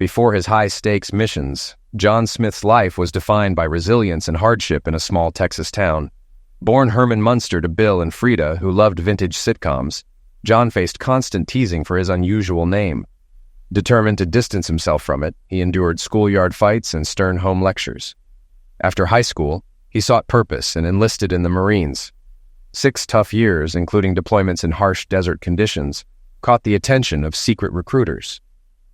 Before his high-stakes missions, John Smith's life was defined by resilience and hardship in a small Texas town. Born Herman Munster to Bill and Frida, who loved vintage sitcoms, John faced constant teasing for his unusual name. Determined to distance himself from it, he endured schoolyard fights and stern home lectures. After high school, he sought purpose and enlisted in the Marines. 6 tough years, including deployments in harsh desert conditions, caught the attention of secret recruiters.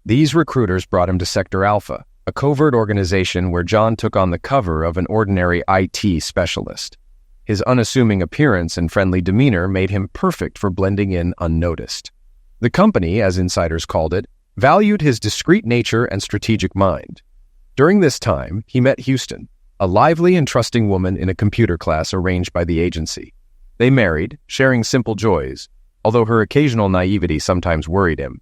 These recruiters brought him to Sector Alpha, a covert organization where John took on the cover of an ordinary IT specialist. His unassuming appearance and friendly demeanor made him perfect for blending in unnoticed. The company, as insiders called it, valued his discreet nature and strategic mind. During this time, he met Houston, a lively and trusting woman in a computer class arranged by the agency. They married, sharing simple joys, although her occasional naivety sometimes worried him.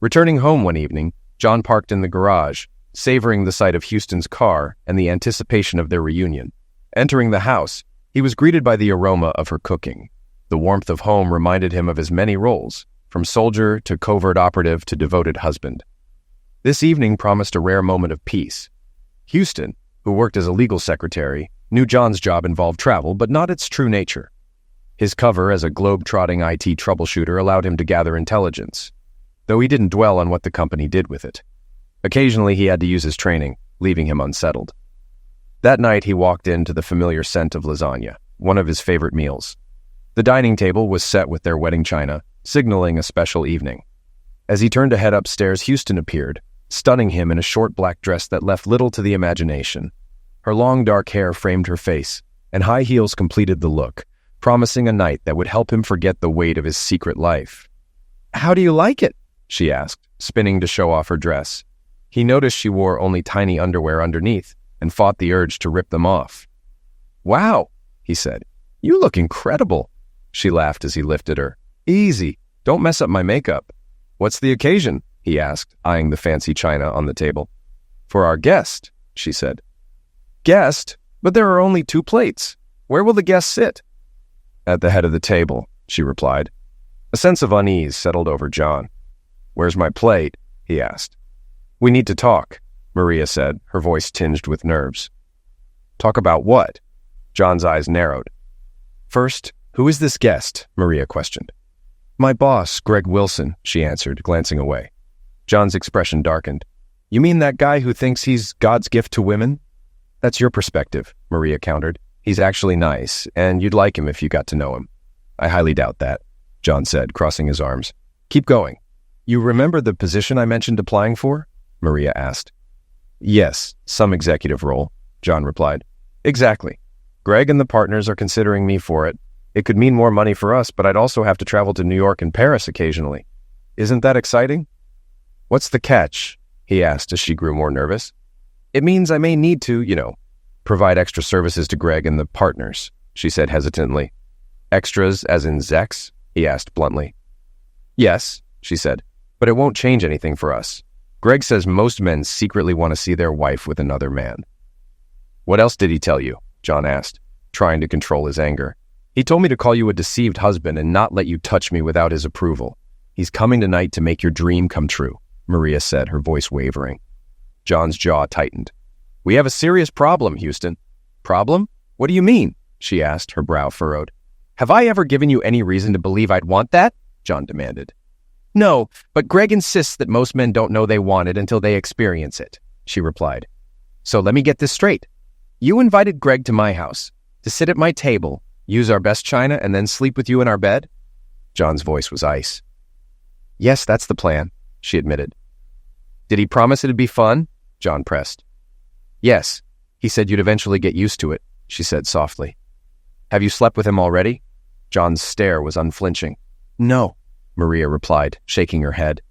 Returning home one evening, John parked in the garage, savoring the sight of Houston's car and the anticipation of their reunion. Entering the house, he was greeted by the aroma of her cooking. The warmth of home reminded him of his many roles, from soldier to covert operative to devoted husband. This evening promised a rare moment of peace. Houston, who worked as a legal secretary, knew John's job involved travel, but not its true nature. His cover as a globe-trotting IT troubleshooter allowed him to gather intelligence, though he didn't dwell on what the company did with it. Occasionally he had to use his training, leaving him unsettled. That night he walked into the familiar scent of lasagna, one of his favorite meals. The dining table was set with their wedding china, signaling a special evening. As he turned to head upstairs, Houston appeared, stunning him in a short black dress that left little to the imagination. Her long dark hair framed her face, and high heels completed the look, promising a night that would help him forget the weight of his secret life. "How do you like it?" she asked, spinning to show off her dress. He noticed she wore only tiny underwear underneath, and fought the urge to rip them off. "Wow," he said. "You look incredible." She laughed as he lifted her. "Easy. Don't mess up my makeup." "What's the occasion?" he asked, eyeing the fancy china on the table. "For our guest," she said. "Guest? But there are only 2 plates. Where will the guest sit?" "At the head of the table," she replied. A sense of unease settled over John. "Where's my plate?" he asked. "We need to talk," Maria said, her voice tinged with nerves. "Talk about what?" John's eyes narrowed. "First, who is this guest?" Maria questioned. "My boss, Greg Wilson," she answered, glancing away. John's expression darkened. "You mean that guy who thinks he's God's gift to women?" "That's your perspective," Maria countered. "He's actually nice, and you'd like him if you got to know him." "I highly doubt that," John said, crossing his arms. "Keep going." "You remember the position I mentioned applying for?" Maria asked. "Yes, some executive role," John replied. "Exactly. Greg and the partners are considering me for it. It could mean more money for us, but I'd also have to travel to New York and Paris occasionally. Isn't that exciting?" "What's the catch?" he asked as she grew more nervous. "It means I may need to, provide extra services to Greg and the partners," she said hesitantly. "Extras as in Zex?" he asked bluntly. "Yes," she said, "but it won't change anything for us. Greg says most men secretly want to see their wife with another man." "What else did he tell you?" John asked, trying to control his anger. "He told me to call you a deceived husband and not let you touch me without his approval. He's coming tonight to make your dream come true," Maria said, her voice wavering. John's jaw tightened. "We have a serious problem, Houston." "Problem? What do you mean?" she asked, her brow furrowed. "Have I ever given you any reason to believe I'd want that?" John demanded. "No, but Greg insists that most men don't know they want it until they experience it," she replied. "So let me get this straight. You invited Greg to my house, to sit at my table, use our best china, and then sleep with you in our bed?" John's voice was ice. "Yes, that's the plan," she admitted. "Did he promise it'd be fun?" John pressed. "Yes. He said you'd eventually get used to it," she said softly. "Have you slept with him already?" John's stare was unflinching. "No," Maria replied, shaking her head.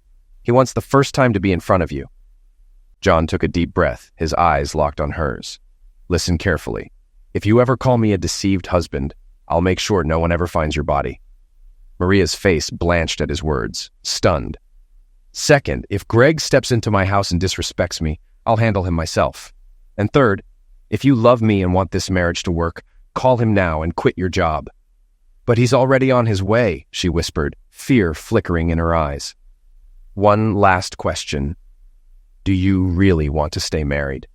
"He wants the first time to be in front of you." John took a deep breath, his eyes locked on hers. "Listen carefully. If you ever call me a deceived husband, I'll make sure no one ever finds your body." Maria's face blanched at his words, stunned. "Second, if Greg steps into my house and disrespects me, I'll handle him myself. And third, if you love me and want this marriage to work, call him now and quit your job." "But he's already on his way," she whispered, fear flickering in her eyes. "One last question. "Do you really want to stay married?"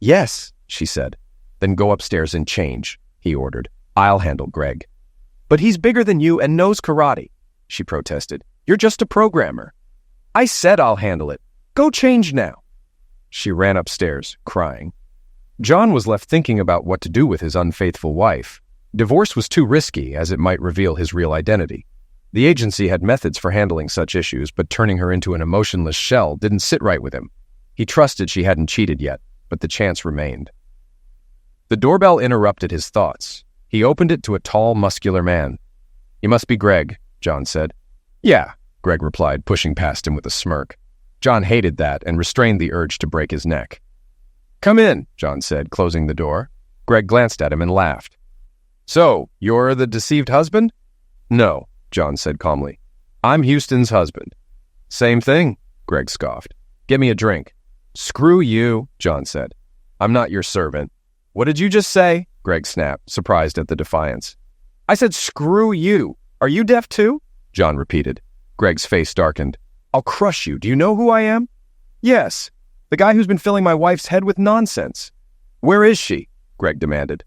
"Yes," she said. "Then go upstairs and change," he ordered. "I'll handle Greg." "But he's bigger than you and knows karate," she protested. "You're just a programmer." "I said I'll handle it. Go change now." She ran upstairs, crying. John was left thinking about what to do with his unfaithful wife. Divorce was too risky, as it might reveal his real identity. The agency had methods for handling such issues, but turning her into an emotionless shell didn't sit right with him. He trusted she hadn't cheated yet, but the chance remained. The doorbell interrupted his thoughts. He opened it to a tall, muscular man. "You must be Greg," John said. "Yeah," Greg replied, pushing past him with a smirk. John hated that and restrained the urge to break his neck. "Come in," John said, closing the door. Greg glanced at him and laughed. "So, you're the deceived husband?" "No," John said calmly. "I'm Houston's husband." "Same thing," Greg scoffed. "Get me a drink." "Screw you," John said. "I'm not your servant." "What did you just say?" Greg snapped, surprised at the defiance. "I said screw you. Are you deaf too?" John repeated. Greg's face darkened. "I'll crush you. Do you know who I am?" "Yes. The guy who's been filling my wife's head with nonsense." "Where is she?" Greg demanded.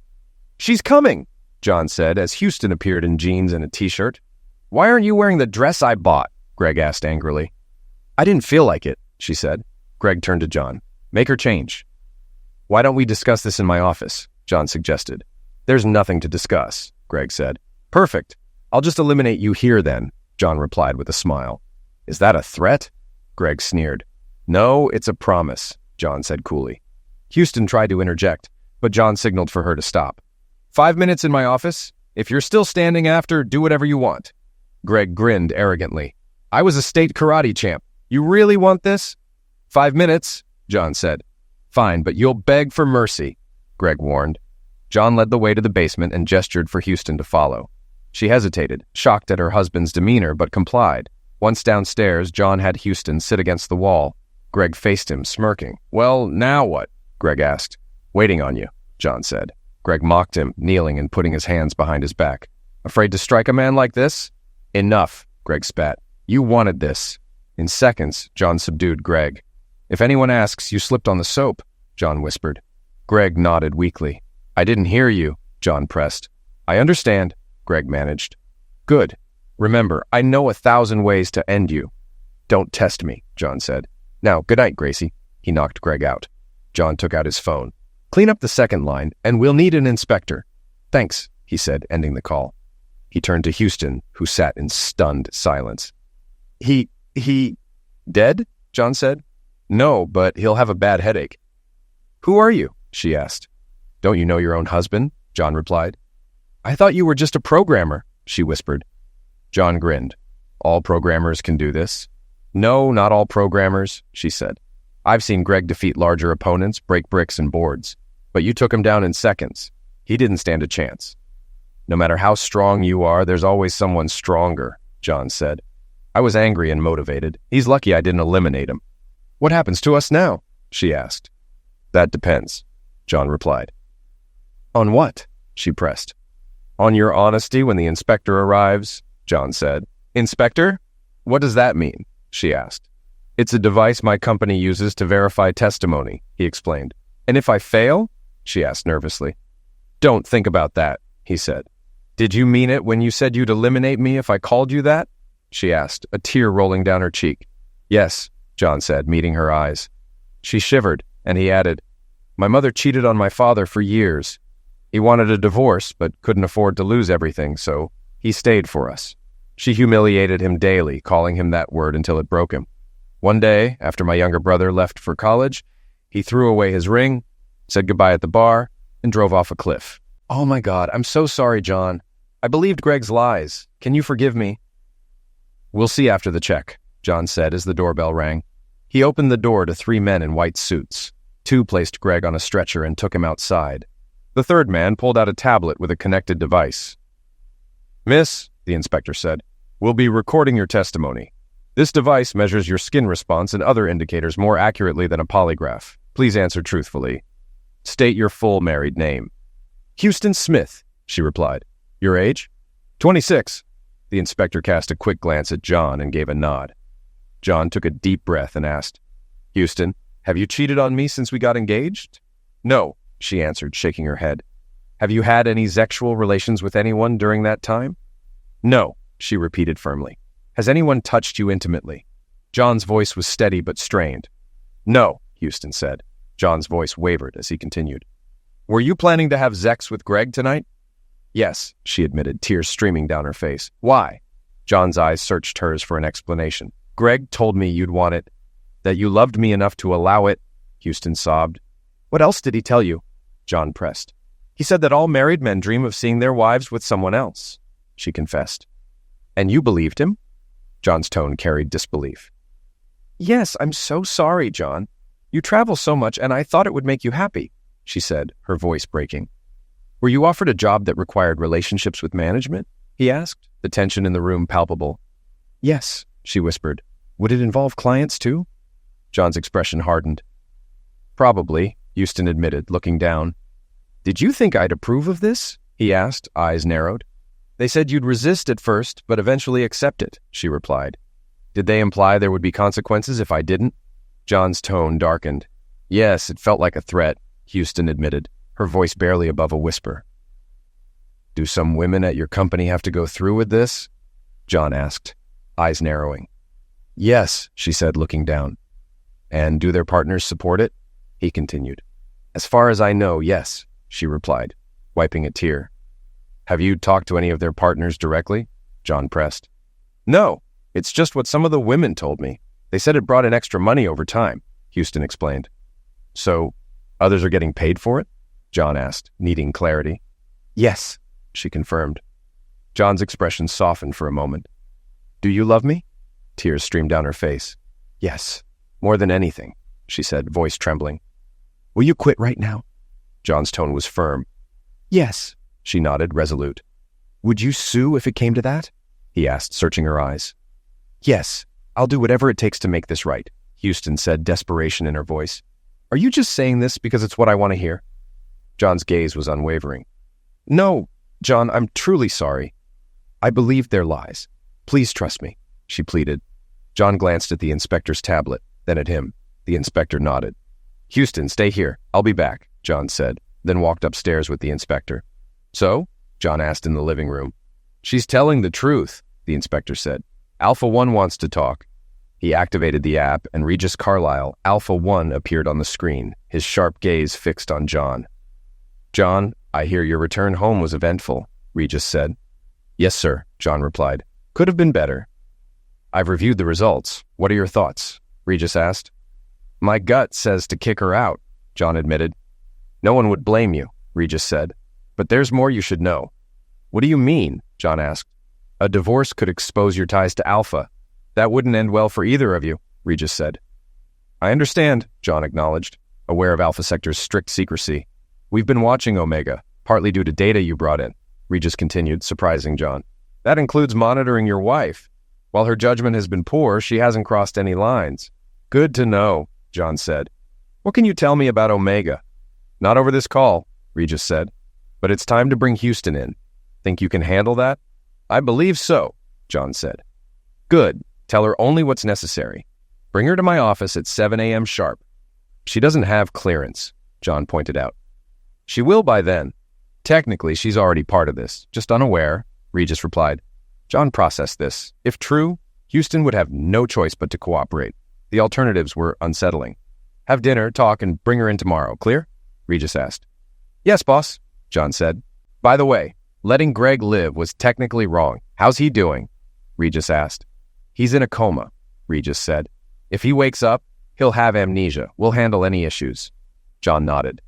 "She's coming," John said as Houston appeared in jeans and a t-shirt. "Why aren't you wearing the dress I bought?" Greg asked angrily. "I didn't feel like it," she said. Greg turned to John. "Make her change." "Why don't we discuss this in my office?" John suggested. "There's nothing to discuss," Greg said. "Perfect. I'll just eliminate you here then," John replied with a smile. "Is that a threat?" Greg sneered. "No, it's a promise," John said coolly. Houston tried to interject, but John signaled for her to stop. "5 minutes in my office. If you're still standing after, do whatever you want." Greg grinned arrogantly. "I was a state karate champ. You really want this?" 5 minutes, John said. "Fine, but you'll beg for mercy," Greg warned. John led the way to the basement and gestured for Houston to follow. She hesitated, shocked at her husband's demeanor, but complied. Once downstairs, John had Houston sit against the wall. Greg faced him, smirking. "Well, now what?" Greg asked. "Waiting on you," John said. Greg mocked him, kneeling and putting his hands behind his back. "Afraid to strike a man like this?" "Enough," Greg spat. "You wanted this." In seconds, John subdued Greg. "If anyone asks, you slipped on the soap," John whispered. Greg nodded weakly. "I didn't hear you," John pressed. "I understand," Greg managed. "Good. Remember, I know 1,000 ways to end you." "Don't test me," John said. "Now, good night, Gracie." He knocked Greg out. John took out his phone. "Clean up the second line, and we'll need an inspector." "Thanks," he said, ending the call. He turned to Houston, who sat in stunned silence. He dead?" John said. "No, but he'll have a bad headache." "Who are you?" she asked. "Don't you know your own husband?" John replied. "I thought you were just a programmer," she whispered. John grinned. "All programmers can do this." "No, not all programmers," she said. "I've seen Greg defeat larger opponents, break bricks and boards. But you took him down in seconds. He didn't stand a chance." "No matter how strong you are, there's always someone stronger," John said. "I was angry and motivated. He's lucky I didn't eliminate him." "What happens to us now?" she asked. "That depends," John replied. "On what?" she pressed. "On your honesty when the inspector arrives," John said. "Inspector? What does that mean?" she asked. "It's a device my company uses to verify testimony," he explained. "And if I fail?" she asked nervously. "Don't think about that," he said. "Did you mean it when you said you'd eliminate me if I called you that?" she asked, a tear rolling down her cheek. "Yes," John said, meeting her eyes. She shivered, and he added, "My mother cheated on my father for years. He wanted a divorce, but couldn't afford to lose everything, so he stayed for us. She humiliated him daily, calling him that word until it broke him. One day, after my younger brother left for college, he threw away his ring, said goodbye at the bar, and drove off a cliff." "Oh my God, I'm so sorry, John. I believed Greg's lies. Can you forgive me?" "We'll see after the check," John said as the doorbell rang. He opened the door to 3 men in white suits. 2 placed Greg on a stretcher and took him outside. The third man pulled out a tablet with a connected device. "Miss," the inspector said, "we'll be recording your testimony. This device measures your skin response and other indicators more accurately than a polygraph. Please answer truthfully. State your full married name." "Houston Smith," she replied. "Your age?" 26. The inspector cast a quick glance at John and gave a nod. John took a deep breath and asked, "Houston, Have you cheated on me since we got engaged? No, she answered, shaking her head. Have you had any sexual relations with anyone during that time? No, she repeated firmly. Has anyone touched you intimately? John's voice was steady but strained. No, Houston said. John's voice wavered as he continued. Were you planning to have sex with Greg tonight? Yes, she admitted, tears streaming down her face. Why? John's eyes searched hers for an explanation. Greg told me you'd want it, that you loved me enough to allow it, Houston sobbed. What else did he tell you? John pressed. He said that all married men dream of seeing their wives with someone else, she confessed. And you believed him? John's tone carried disbelief. Yes, I'm so sorry, John. You travel so much, and I thought it would make you happy, she said, her voice breaking. Were you offered a job that required relationships with management? He asked, the tension in the room palpable. Yes, she whispered. Would it involve clients too? John's expression hardened. Probably, Houston admitted, looking down. Did you think I'd approve of this? He asked, eyes narrowed. They said you'd resist at first, but eventually accept it, she replied. Did they imply there would be consequences if I didn't? John's tone darkened. Yes, it felt like a threat, Houston admitted, her voice barely above a whisper. Do some women at your company have to go through with this? John asked, eyes narrowing. Yes, she said, looking down. And do their partners support it? He continued. As far as I know, yes, she replied, wiping a tear. Have you talked to any of their partners directly? John pressed. No, it's just what some of the women told me. They said it brought in extra money over time, Houston explained. So, others are getting paid for it? John asked, needing clarity. Yes, she confirmed. John's expression softened for a moment. Do you love me? Tears streamed down her face. Yes, more than anything, she said, voice trembling. Will you quit right now? John's tone was firm. Yes, she nodded, resolute. Would you sue if it came to that? He asked, searching her eyes. Yes, I'll do whatever it takes to make this right, Houston said, desperation in her voice. Are you just saying this because it's what I want to hear? John's gaze was unwavering. No, John, I'm truly sorry. I believed their lies. Please trust me, she pleaded. John glanced at the inspector's tablet, then at him. The inspector nodded. Houston, stay here. I'll be back, John said, then walked upstairs with the inspector. So? John asked in the living room. She's telling the truth, the inspector said. Alpha 1 wants to talk. He activated the app, and Regis Carlisle, Alpha 1, appeared on the screen, his sharp gaze fixed on John. John, I hear your return home was eventful, Regis said. Yes, sir, John replied. Could have been better. I've reviewed the results. What are your thoughts? Regis asked. My gut says to kick her out, John admitted. No one would blame you, Regis said. But there's more you should know. What do you mean? John asked. A divorce could expose your ties to Alpha. That wouldn't end well for either of you, Regis said. I understand, John acknowledged, aware of Alpha Sector's strict secrecy. We've been watching Omega, partly due to data you brought in, Regis continued, surprising John. That includes monitoring your wife. While her judgment has been poor, she hasn't crossed any lines. Good to know, John said. What can you tell me about Omega? Not over this call, Regis said. But it's time to bring Houston in. Think you can handle that? I believe so, John said. Good. Tell her only what's necessary. Bring her to my office at 7 a.m. sharp. She doesn't have clearance, John pointed out. She will by then. Technically, she's already part of this, just unaware, Regis replied. John processed this. If true, Houston would have no choice but to cooperate. The alternatives were unsettling. Have dinner, talk, and bring her in tomorrow, clear? Regis asked. Yes, boss, John said. By the way, letting Greg live was technically wrong. How's he doing? Regis asked. He's in a coma, Regis said. If he wakes up, he'll have amnesia. We'll handle any issues. John nodded.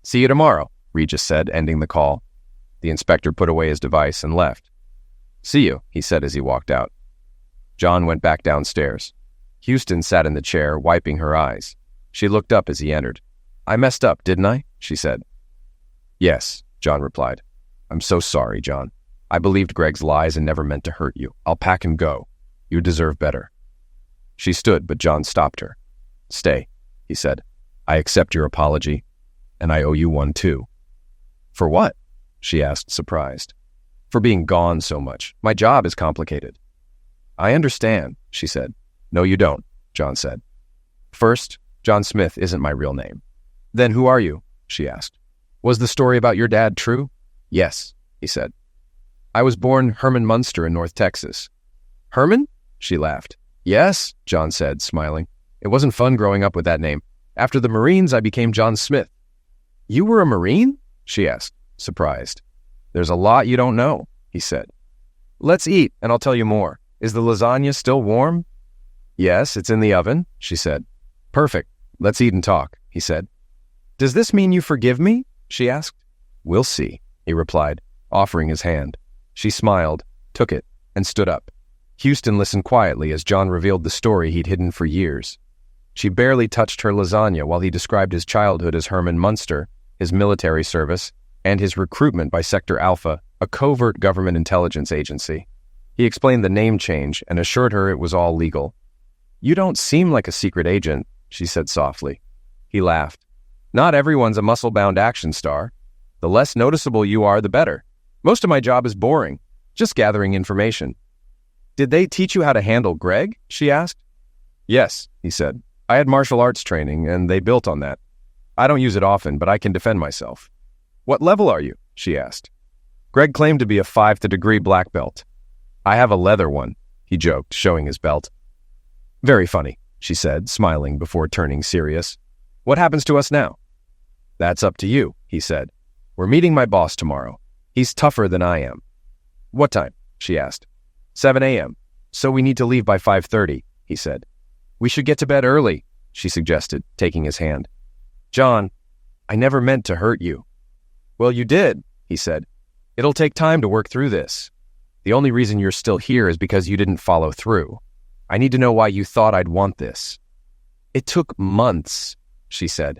See you tomorrow, Regis said, ending the call. The inspector put away his device and left. See you, he said as he walked out. John went back downstairs. Houston sat in the chair, wiping her eyes. She looked up as he entered. I messed up, didn't I? She said. Yes, John replied. I'm so sorry, John. I believed Greg's lies and never meant to hurt you. I'll pack and go. You deserve better. She stood, but John stopped her. Stay, he said. I accept your apology, and I owe you one too. For what? She asked, surprised. For being gone so much. My job is complicated. I understand, she said. No, you don't, John said. First, John Smith isn't my real name. Then who are you? She asked. Was the story about your dad true? Yes, he said. I was born Herman Munster in North Texas. Herman? She laughed. Yes, John said, smiling. It wasn't fun growing up with that name. After the Marines, I became John Smith. You were a Marine? She asked, surprised. There's a lot you don't know, he said. Let's eat, and I'll tell you more. Is the lasagna still warm? Yes, it's in the oven, she said. Perfect. Let's eat and talk, he said. Does this mean you forgive me? She asked. We'll see, he replied, offering his hand. She smiled, took it, and stood up. Houston listened quietly as John revealed the story he'd hidden for years. She barely touched her lasagna while he described his childhood as Herman Munster, his military service, and his recruitment by Sector Alpha, a covert government intelligence agency. He explained the name change and assured her it was all legal. You don't seem like a secret agent, she said softly. He laughed. Not everyone's a muscle-bound action star. The less noticeable you are, the better. Most of my job is boring, just gathering information. Did they teach you how to handle Greg? She asked. Yes, he said. I had martial arts training, and they built on that. I don't use it often, but I can defend myself. What level are you? She asked. Greg claimed to be a 5th degree black belt. I have a leather one, he joked, showing his belt. Very funny, she said, smiling before turning serious. What happens to us now? That's up to you, he said. We're meeting my boss tomorrow. He's tougher than I am. What time? She asked. 7 a.m. So we need to leave by 5:30, he said. We should get to bed early, she suggested, taking his hand. John, I never meant to hurt you. Well, you did, he said. It'll take time to work through this. The only reason you're still here is because you didn't follow through. I need to know why you thought I'd want this. It took months, she said.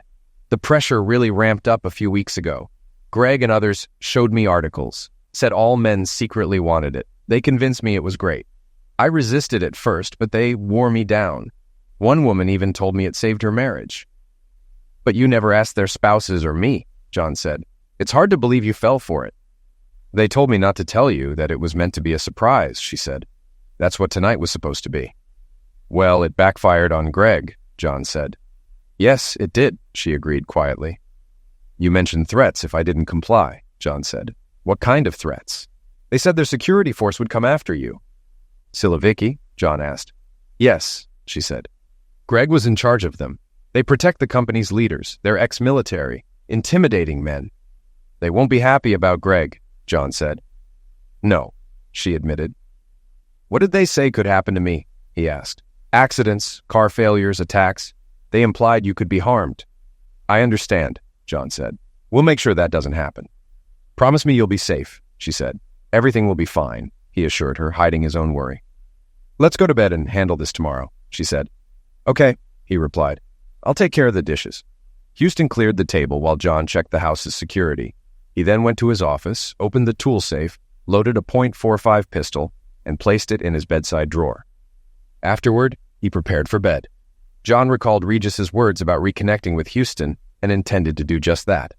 The pressure really ramped up a few weeks ago. Greg and others showed me articles, said all men secretly wanted it. They convinced me it was great. I resisted at first, but they wore me down. One woman even told me it saved her marriage. But you never asked their spouses or me, John said. It's hard to believe you fell for it. They told me not to tell you, that it was meant to be a surprise, she said. That's what tonight was supposed to be. Well, it backfired on Greg, John said. Yes, it did, she agreed quietly. You mentioned threats if I didn't comply, John said. What kind of threats? They said their security force would come after you. Silovicki? John asked. Yes, she said. Greg was in charge of them. They protect the company's leaders. They're ex-military, intimidating men. They won't be happy about Greg, John said. No, she admitted. What did they say could happen to me? He asked. Accidents, car failures, attacks. They implied you could be harmed. I understand, John said. We'll make sure that doesn't happen. Promise me you'll be safe, she said. Everything will be fine, he assured her, hiding his own worry. Let's go to bed and handle this tomorrow, she said. Okay, he replied. I'll take care of the dishes. Houston cleared the table while John checked the house's security. He then went to his office, opened the tool safe, loaded a .45 pistol, and placed it in his bedside drawer. Afterward, he prepared for bed. John recalled Regis's words about reconnecting with Houston and intended to do just that.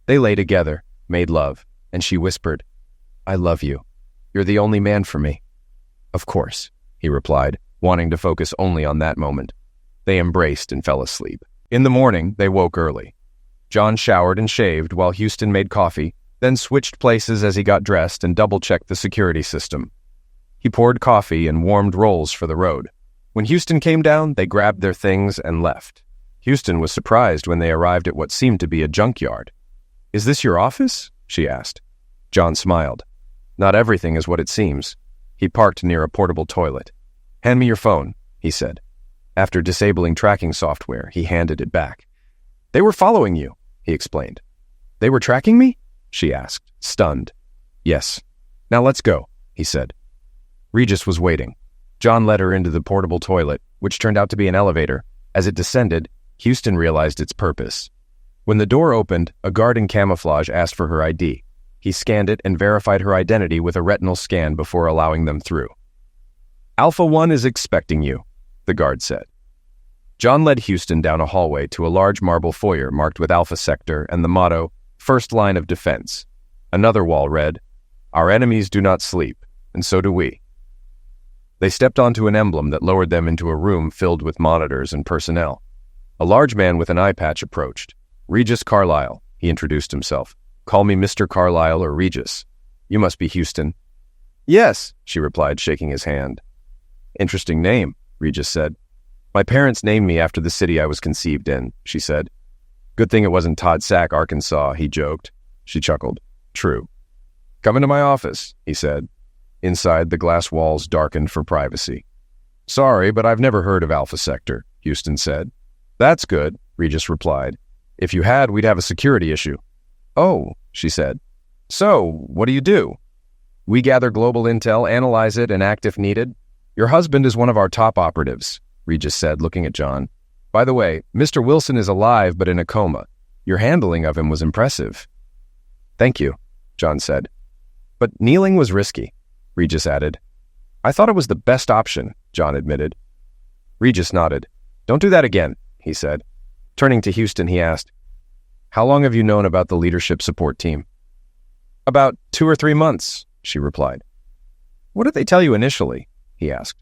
They lay together, made love, and she whispered, I love you. You're the only man for me. Of course, he replied, wanting to focus only on that moment. They embraced and fell asleep. In the morning, they woke early. John showered and shaved while Houston made coffee, then switched places as he got dressed and double-checked the security system. He poured coffee and warmed rolls for the road. When Houston came down, they grabbed their things and left. Houston was surprised when they arrived at what seemed to be a junkyard. Is this your office? She asked. John smiled. Not everything is what it seems. He parked near a portable toilet. Hand me your phone, he said. After disabling tracking software, he handed it back. They were following you, he explained. They were tracking me? She asked, stunned. Yes. Now let's go, he said. Regis was waiting. John led her into the portable toilet, which turned out to be an elevator. As it descended, Houston realized its purpose. When the door opened, a guard in camouflage asked for her ID. He scanned it and verified her identity with a retinal scan before allowing them through. Alpha 1 is expecting you, the guard said. John led Houston down a hallway to a large marble foyer marked with Alpha Sector and the motto, First Line of Defense. Another wall read, Our enemies do not sleep, and so do we. They stepped onto an emblem that lowered them into a room filled with monitors and personnel. A large man with an eye patch approached. "Regis Carlyle," he introduced himself. "Call me Mr. Carlyle or Regis. You must be Houston." "Yes," she replied, shaking his hand. "Interesting name," Regis said. "My parents named me after the city I was conceived in," she said. "Good thing it wasn't Todd Sack, Arkansas," he joked. She chuckled. "True." "Come into my office," he said. Inside, the glass walls darkened for privacy. "Sorry, but I've never heard of Alpha Sector," Houston said. "That's good," Regis replied. "If you had, we'd have a security issue." "Oh," she said. "So, what do you do?" "We gather global intel, analyze it, and act if needed. Your husband is one of our top operatives," Regis said, looking at John. "By the way, Mr. Wilson is alive but in a coma. Your handling of him was impressive." "Thank you," John said. "But kneeling was risky," Regis added. "I thought it was the best option," John admitted. Regis nodded. "Don't do that again," he said. Turning to Houston, he asked, "How long have you known about the leadership support team?" "About 2 or 3 months," she replied. "What did they tell you initially?" he asked.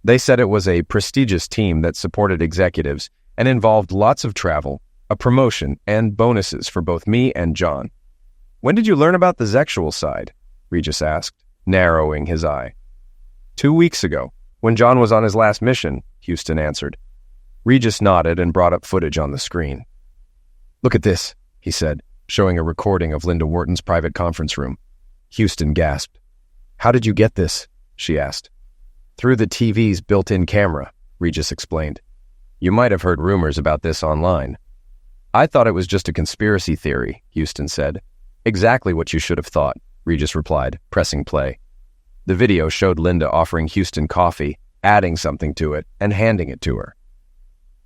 "They said it was a prestigious team that supported executives and involved lots of travel, a promotion, and bonuses for both me and John." "When did you learn about the sexual side?" Regis asked, narrowing his eye. 2 weeks ago, when John was on his last mission," Houston answered. Regis nodded and brought up footage on the screen. "Look at this," he said, showing a recording of Linda Wharton's private conference room. Houston gasped. "How did you get this?" she asked. "Through the TV's built-in camera," Regis explained. "You might have heard rumors about this online." "I thought it was just a conspiracy theory," Houston said. "Exactly what you should have thought," Regis replied, pressing play. The video showed Linda offering Houston coffee, adding something to it, and handing it to her.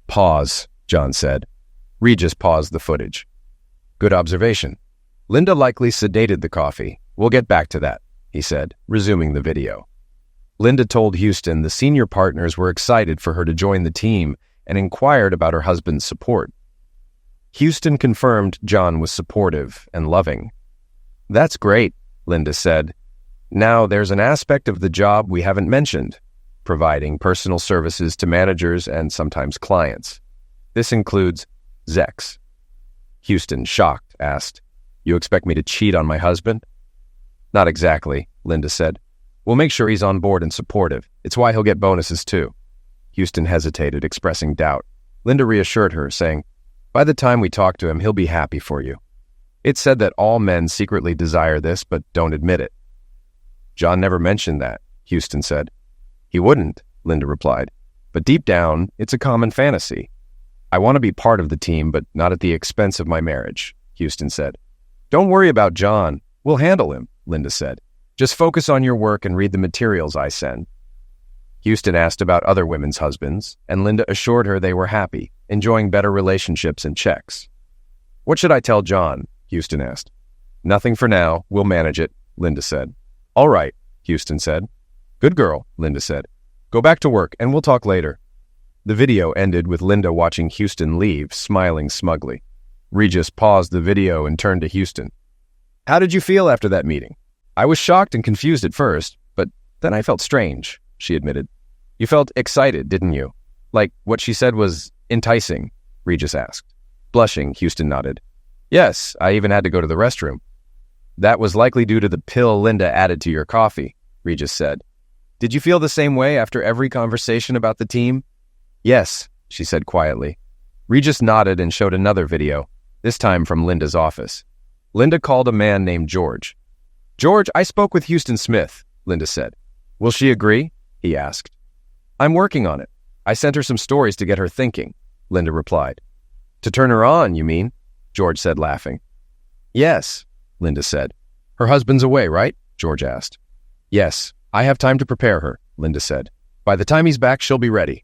"Pause," John said. Regis paused the footage. "Good observation. Linda likely sedated the coffee. We'll get back to that," he said, resuming the video. Linda told Houston the senior partners were excited for her to join the team and inquired about her husband's support. Houston confirmed John was supportive and loving. "That's great," Linda said. "Now there's an aspect of the job we haven't mentioned, providing personal services to managers and sometimes clients. This includes Zex." Houston, shocked, asked, "You expect me to cheat on my husband?" "Not exactly," Linda said. "We'll make sure he's on board and supportive. It's why he'll get bonuses too." Houston hesitated, expressing doubt. Linda reassured her, saying, "By the time we talk to him, he'll be happy for you. It's said that all men secretly desire this, but don't admit it." "John never mentioned that," Houston said. "He wouldn't," Linda replied. "But deep down, it's a common fantasy." "I want to be part of the team, but not at the expense of my marriage," Houston said. "Don't worry about John. We'll handle him," Linda said. "Just focus on your work and read the materials I send." Houston asked about other women's husbands, and Linda assured her they were happy, enjoying better relationships and checks. "What should I tell John?" Houston asked. "Nothing for now. We'll manage it," Linda said. "All right," Houston said. "Good girl," Linda said. "Go back to work, and we'll talk later." The video ended with Linda watching Houston leave, smiling smugly. Regis paused the video and turned to Houston. "How did you feel after that meeting?" "I was shocked and confused at first, but then I felt strange," she admitted. "You felt excited, didn't you? Like what she said was enticing?" Regis asked. Blushing, Houston nodded. "Yes, I even had to go to the restroom." "That was likely due to the pill Linda added to your coffee," Regis said. "Did you feel the same way after every conversation about the team?" "Yes," she said quietly. Regis nodded and showed another video, this time from Linda's office. Linda called a man named George. "George, I spoke with Houston Smith," Linda said. "Will she agree?" he asked. "I'm working on it. I sent her some stories to get her thinking," Linda replied. "To turn her on, you mean?" George said, laughing. "Yes," Linda said. "Her husband's away, right?" George asked. "Yes, I have time to prepare her," Linda said. "By the time he's back, she'll be ready."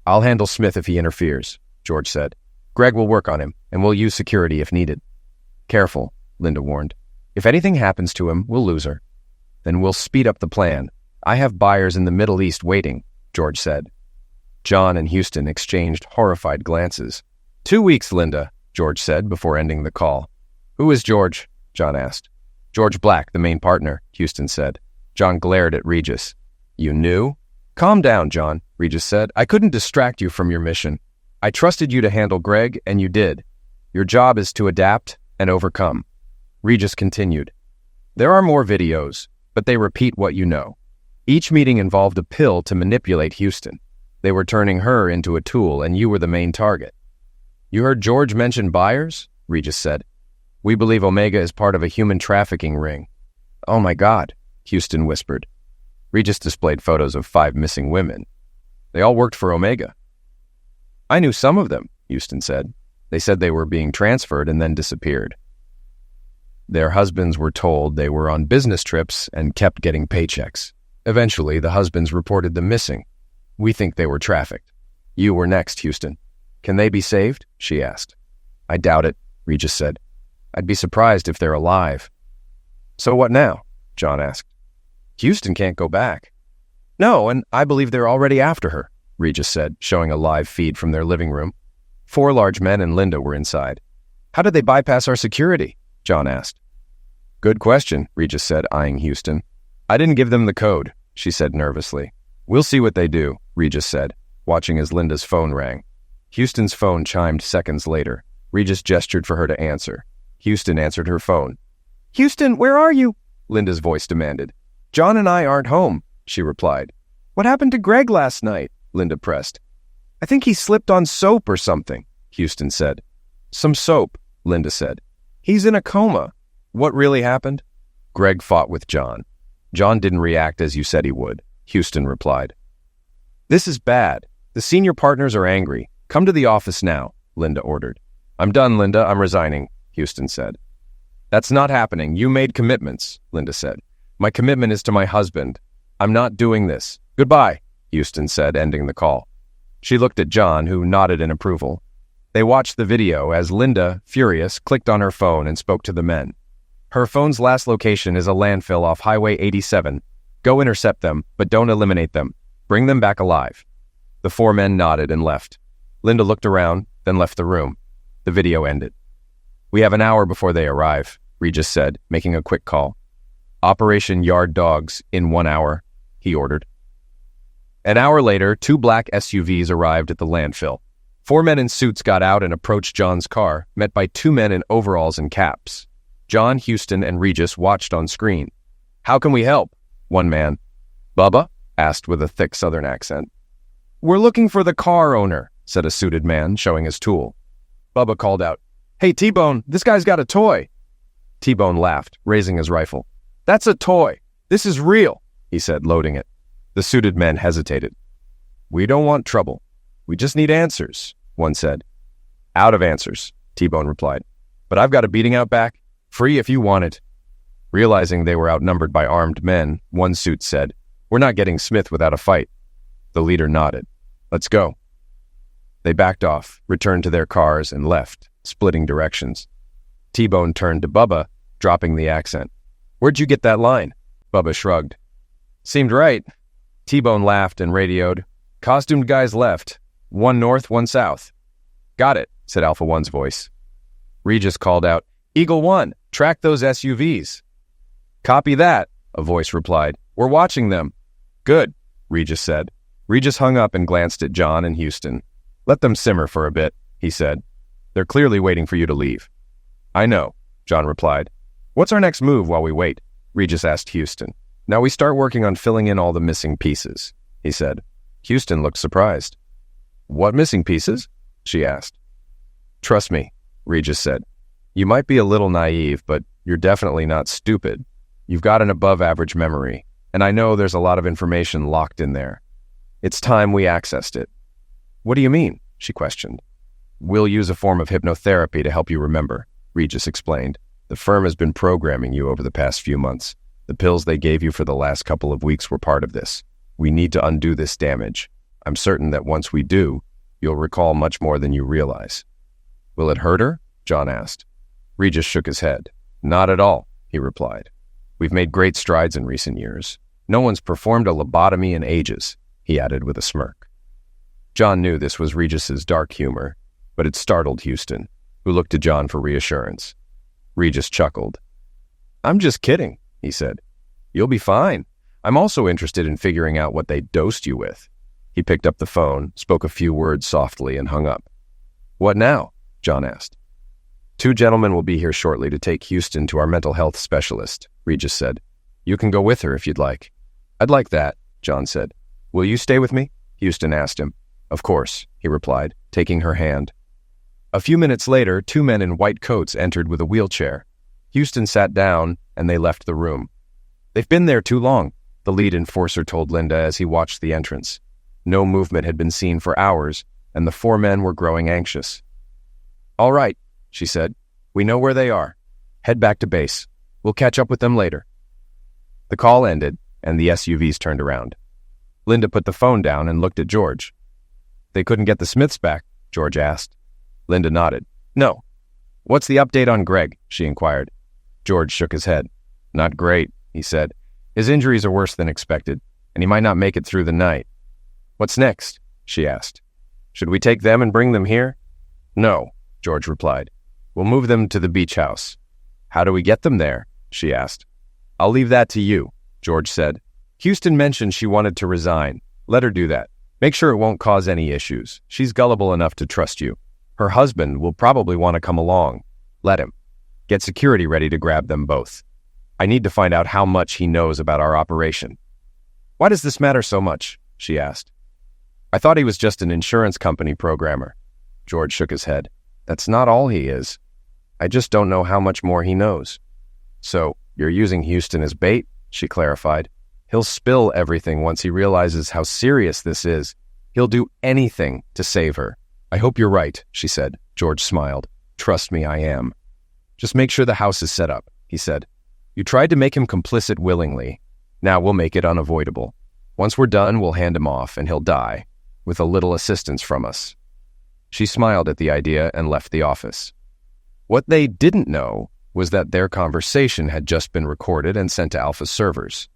"I'll handle Smith if he interferes," George said. "Greg will work on him, and we'll use security if needed." "Careful," Linda warned. "If anything happens to him, we'll lose her." "Then we'll speed up the plan. I have buyers in the Middle East waiting," George said. John and Houston exchanged horrified glances. 2 weeks, Linda," George said before ending the call. "Who is George?" John asked. "George Black, the main partner," Houston said. John glared at Regis. "You knew?" "Calm down, John," Regis said. "I couldn't distract you from your mission." I trusted you to handle Greg, and you did. Your job is to adapt and overcome. Regis continued. There are more videos, but they repeat what you know. Each meeting involved a pill to manipulate Houston. They were turning her into a tool, and you were the main target. You heard George mention buyers? Regis said. We believe Omega is part of a human trafficking ring. Oh my God, Houston whispered. Regis displayed photos of 5 missing women. They all worked for Omega. I knew some of them, Houston said. They said they were being transferred and then disappeared. Their husbands were told they were on business trips and kept getting paychecks. Eventually, the husbands reported them missing. We think they were trafficked. You were next, Houston. Can they be saved? She asked. I doubt it, Regis said. I'd be surprised if they're alive. So what now? John asked. Houston can't go back. No, and I believe they're already after her, Regis said, showing a live feed from their living room. 4 large men and Linda were inside. How did they bypass our security? John asked. Good question, Regis said, eyeing Houston. I didn't give them the code, she said nervously. We'll see what they do, Regis said, watching as Linda's phone rang. Houston's phone chimed seconds later. Regis gestured for her to answer. Houston answered her phone. Houston, where are you? Linda's voice demanded. John and I aren't home, she replied. What happened to Greg last night? Linda pressed. I think he slipped on soap or something, Houston said. Some soap, Linda said. He's in a coma. What really happened? Greg fought with John. John didn't react as you said he would, Houston replied. This is bad. The senior partners are angry. Come to the office now, Linda ordered. I'm done, Linda. I'm resigning, Houston said. That's not happening. You made commitments, Linda said. My commitment is to my husband. I'm not doing this. Goodbye, Houston said, ending the call. She looked at John, who nodded in approval. They watched the video as Linda, furious, clicked on her phone and spoke to the men. Her phone's last location is a landfill off Highway 87. Go intercept them, but don't eliminate them. Bring them back alive. The 4 men nodded and left. Linda looked around, then left the room. The video ended. We have an hour before they arrive, Regis said, making a quick call. Operation Yard Dogs in 1 hour, he ordered. An hour later, 2 black SUVs arrived at the landfill. 4 men in suits got out and approached John's car, met by 2 men in overalls and caps. John, Houston, and Regis watched on screen. How can we help? One man. Bubba? Asked with a thick southern accent. We're looking for the car owner, said a suited man, showing his tool. Bubba called out, Hey, T-Bone, this guy's got a toy. T-Bone laughed, raising his rifle. That's a toy. This is real, he said, loading it. The suited men hesitated. We don't want trouble. We just need answers, one said. Out of answers, T-Bone replied. But I've got a beating out back. Free if you want it. Realizing they were outnumbered by armed men, one suit said, We're not getting Smith without a fight. The leader nodded. Let's go. They backed off, returned to their cars, and left, splitting directions. T-Bone turned to Bubba, dropping the accent. Where'd you get that line? Bubba shrugged. Seemed right. T-Bone laughed and radioed. Costumed guys left. 1 north, 1 south. Got it, said Alpha 1's voice. Regis called out, Eagle 1, track those SUVs. Copy that, a voice replied. We're watching them. Good, Regis said. Regis hung up and glanced at John and Houston. Let them simmer for a bit, he said. They're clearly waiting for you to leave. I know, John replied. What's our next move while we wait? Regis asked Houston. Now we start working on filling in all the missing pieces, he said. Houston looked surprised. What missing pieces? She asked. Trust me, Regis said. You might be a little naive, but you're definitely not stupid. You've got an above-average memory, and I know there's a lot of information locked in there. It's time we accessed it. What do you mean? She questioned. We'll use a form of hypnotherapy to help you remember, Regis explained. The firm has been programming you over the past few months. The pills they gave you for the last couple of weeks were part of this. We need to undo this damage. I'm certain that once we do, you'll recall much more than you realize. Will it hurt her? John asked. Regis shook his head. Not at all, he replied. We've made great strides in recent years. No one's performed a lobotomy in ages, he added with a smirk. John knew this was Regis's dark humor, but it startled Houston, who looked to John for reassurance. Regis chuckled. I'm just kidding, he said. You'll be fine. I'm also interested in figuring out what they dosed you with. He picked up the phone, spoke a few words softly, and hung up. What now? John asked. 2 gentlemen will be here shortly to take Houston to our mental health specialist, Regis said. You can go with her if you'd like. I'd like that, John said. Will you stay with me? Houston asked him. Of course, he replied, taking her hand. A few minutes later, 2 men in white coats entered with a wheelchair. Houston sat down, and they left the room. They've been there too long, the lead enforcer told Linda as he watched the entrance. No movement had been seen for hours, and the 4 men were growing anxious. All right, she said. We know where they are. Head back to base. We'll catch up with them later. The call ended, and the SUVs turned around. Linda put the phone down and looked at George. They couldn't get the Smiths back, George asked. Linda nodded. No. What's the update on Greg? She inquired. George shook his head. Not great, he said. His injuries are worse than expected, and he might not make it through the night. What's next? She asked. Should we take them and bring them here? No, George replied. We'll move them to the beach house. How do we get them there? She asked. I'll leave that to you, George said. Houston mentioned she wanted to resign. Let her do that. Make sure it won't cause any issues. She's gullible enough to trust you. Her husband will probably want to come along. Let him. Get security ready to grab them both. I need to find out how much he knows about our operation. Why does this matter so much? She asked. I thought he was just an insurance company programmer. George shook his head. That's not all he is. I just don't know how much more he knows. So, you're using Houston as bait? She clarified. He'll spill everything once he realizes how serious this is. He'll do anything to save her. I hope you're right, she said. George smiled. Trust me, I am. Just make sure the house is set up, he said. You tried to make him complicit willingly. Now we'll make it unavoidable. Once we're done, we'll hand him off, and he'll die, with a little assistance from us. She smiled at the idea and left the office. What they didn't know was that their conversation had just been recorded and sent to Alpha's servers.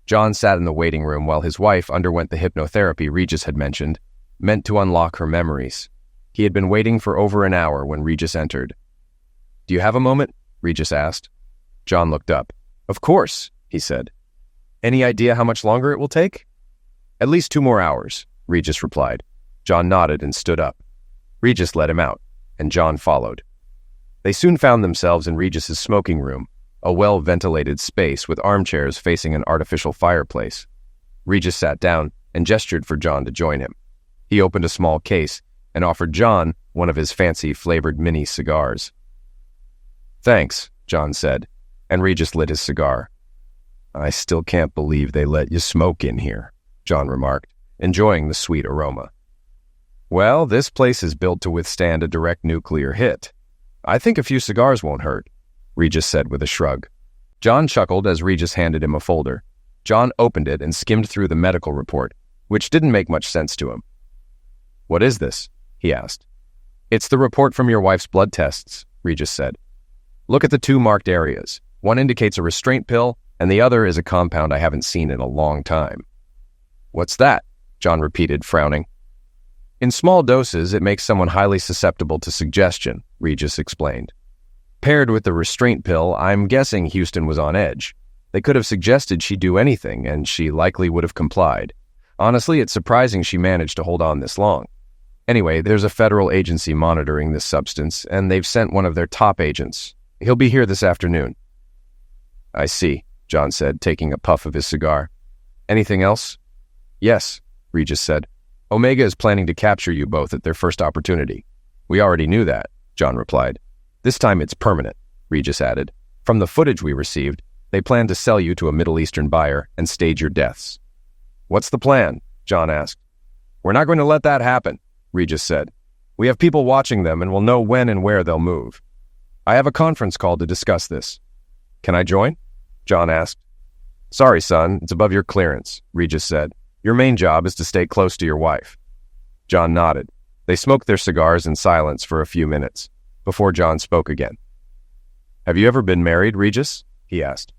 John sat in the waiting room while his wife underwent the hypnotherapy Regis had mentioned, meant to unlock her memories. He had been waiting for over an hour when Regis entered. Do you have a moment? Regis asked. John looked up. Of course, he said. Any idea how much longer it will take? At least 2 more hours, Regis replied. John nodded and stood up. Regis led him out, and John followed. They soon found themselves in Regis's smoking room, a well-ventilated space with armchairs facing an artificial fireplace. Regis sat down and gestured for John to join him. He opened a small case and offered John one of his fancy flavored mini cigars. Thanks, John said, and Regis lit his cigar. I still can't believe they let you smoke in here, John remarked, enjoying the sweet aroma. Well, this place is built to withstand a direct nuclear hit. I think a few cigars won't hurt, Regis said with a shrug. John chuckled as Regis handed him a folder. John opened it and skimmed through the medical report, which didn't make much sense to him. What is this? He asked. It's the report from your wife's blood tests, Regis said. Look at the 2 marked areas. One indicates a restraint pill, and the other is a compound I haven't seen in a long time. What's that? John repeated, frowning. In small doses, it makes someone highly susceptible to suggestion, Regis explained. Paired with the restraint pill, I'm guessing Houston was on edge. They could have suggested she do anything, and she likely would have complied. Honestly, it's surprising she managed to hold on this long. Anyway, there's a federal agency monitoring this substance, and they've sent one of their top agents. He'll be here this afternoon. I see, John said, taking a puff of his cigar. Anything else? Yes, Regis said. Omega is planning to capture you both at their first opportunity. We already knew that, John replied. This time it's permanent, Regis added. From the footage we received, they plan to sell you to a Middle Eastern buyer and stage your deaths. What's the plan? John asked. We're not going to let that happen, Regis said. We have people watching them and will know when and where they'll move. I have a conference call to discuss this. Can I join? John asked. Sorry, son, it's above your clearance, Regis said. Your main job is to stay close to your wife. John nodded. They smoked their cigars in silence for a few minutes, before John spoke again. Have you ever been married, Regis? He asked.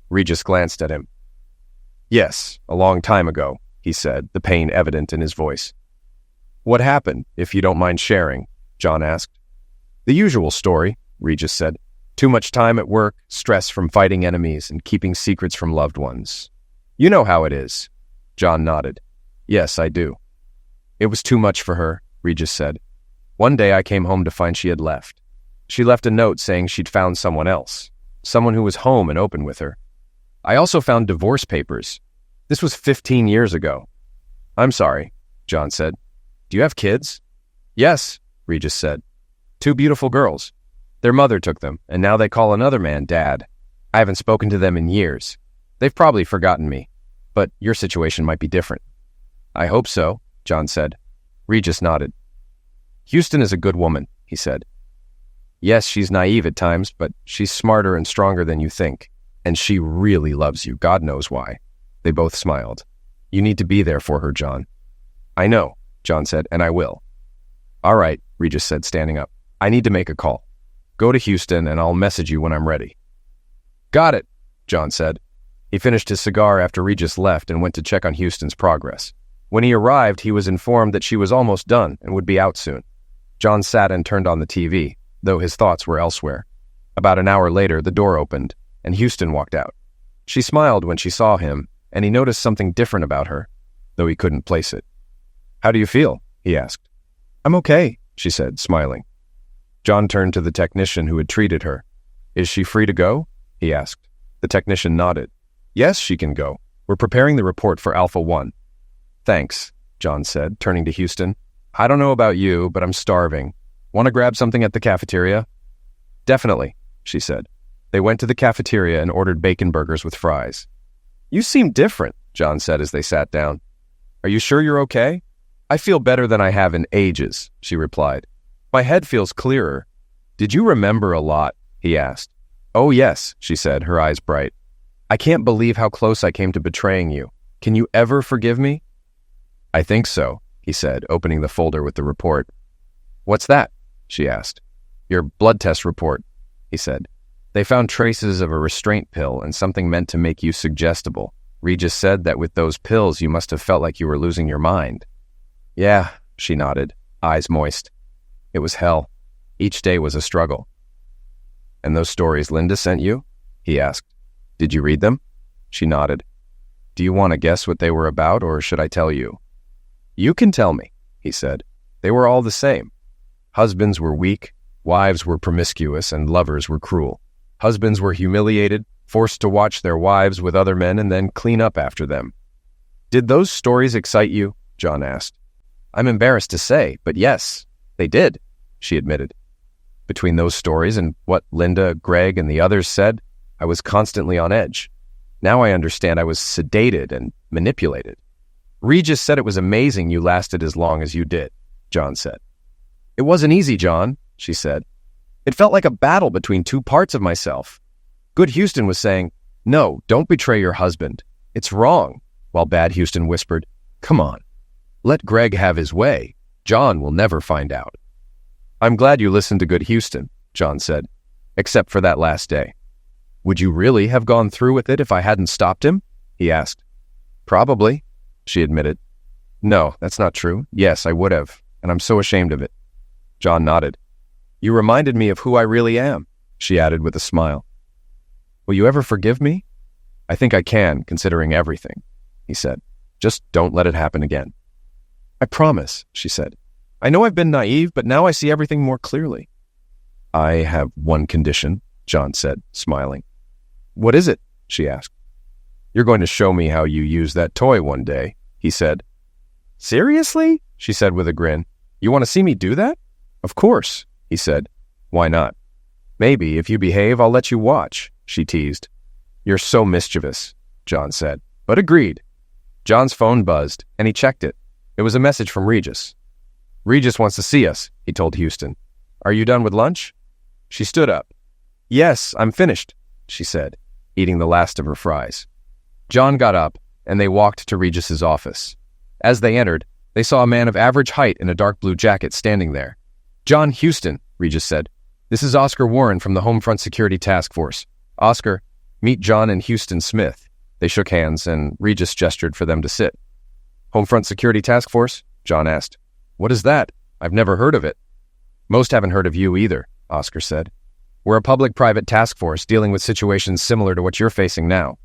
Regis glanced at him. Yes, a long time ago, he said, the pain evident in his voice. What happened, if you don't mind sharing? John asked. The usual story, Regis said. Too much time at work, stress from fighting enemies, and keeping secrets from loved ones. You know how it is. John nodded. Yes, I do. It was too much for her, Regis said. One day I came home to find she had left. She left a note saying she'd found someone else, someone who was home and open with her. I also found divorce papers. This was 15 years ago. I'm sorry, John said. Do you have kids? Yes, Regis said. 2 beautiful girls. Their mother took them, and now they call another man Dad. I haven't spoken to them in years. They've probably forgotten me, but your situation might be different. I hope so, John said. Regis nodded. Houston is a good woman, he said. Yes, she's naive at times, but she's smarter and stronger than you think. And she really loves you, God knows why. They both smiled. You need to be there for her, John. I know, John said, and I will. All right, Regis said, standing up. I need to make a call. Go to Houston, and I'll message you when I'm ready. Got it, John said. He finished his cigar after Regis left and went to check on Houston's progress. When he arrived, he was informed that she was almost done and would be out soon. John sat and turned on the TV, though his thoughts were elsewhere. About an hour later, the door opened, and Houston walked out. She smiled when she saw him, and he noticed something different about her, though he couldn't place it. How do you feel? He asked. I'm okay, she said, smiling. John turned to the technician who had treated her. Is she free to go? He asked. The technician nodded. Yes, she can go. We're preparing the report for Alpha 1. Thanks, John said, turning to Houston. I don't know about you, but I'm starving. Want to grab something at the cafeteria? Definitely, she said. They went to the cafeteria and ordered bacon burgers with fries. You seem different, John said as they sat down. Are you sure you're okay? I feel better than I have in ages, she replied. My head feels clearer. Did you remember a lot? He asked. Oh, yes, she said, her eyes bright. I can't believe how close I came to betraying you. Can you ever forgive me? I think so, he said, opening the folder with the report. What's that? She asked. Your blood test report, he said. They found traces of a restraint pill and something meant to make you suggestible. Regis said that with those pills you must have felt like you were losing your mind. Yeah, she nodded, eyes moist. It was hell. Each day was a struggle. And those stories Linda sent you? He asked. Did you read them? She nodded. Do you want to guess what they were about, or should I tell you? You can tell me, he said. They were all the same. Husbands were weak, wives were promiscuous, and lovers were cruel. Husbands were humiliated, forced to watch their wives with other men and then clean up after them. Did those stories excite you? John asked. I'm embarrassed to say, but yes, they did, she admitted. Between those stories and what Linda, Greg, and the others said, I was constantly on edge. Now I understand I was sedated and manipulated. Regis said it was amazing you lasted as long as you did, John said. It wasn't easy, John, she said. It felt like a battle between 2 parts of myself. Good Houston was saying, no, don't betray your husband. It's wrong, while bad Houston whispered, come on. Let Greg have his way. John will never find out. I'm glad you listened to good Houston, John said, except for that last day. Would you really have gone through with it if I hadn't stopped him? He asked. Probably, she admitted. No, that's not true. Yes, I would have, and I'm so ashamed of it. John nodded. You reminded me of who I really am, she added with a smile. Will you ever forgive me? I think I can, considering everything, he said. Just don't let it happen again. I promise, she said. I know I've been naive, but now I see everything more clearly. I have one condition, John said, smiling. What is it? She asked. You're going to show me how you use that toy one day, he said. Seriously? She said with a grin. You want to see me do that? Of course, he said. Why not? Maybe, if you behave, I'll let you watch, she teased. You're so mischievous, John said, but agreed. John's phone buzzed, and he checked it. It was a message from Regis. Regis wants to see us, he told Houston. Are you done with lunch? She stood up. Yes, I'm finished, she said, eating the last of her fries. John got up, and they walked to Regis's office. As they entered, they saw a man of average height in a dark blue jacket standing there. John Houston, Regis said. This is Oscar Warren from the Homefront Security Task Force. Oscar, meet John and Houston Smith. They shook hands, and Regis gestured for them to sit. Homefront Security Task Force? John asked. What is that? I've never heard of it. Most haven't heard of you either, Oscar said. We're a public-private task force dealing with situations similar to what you're facing now.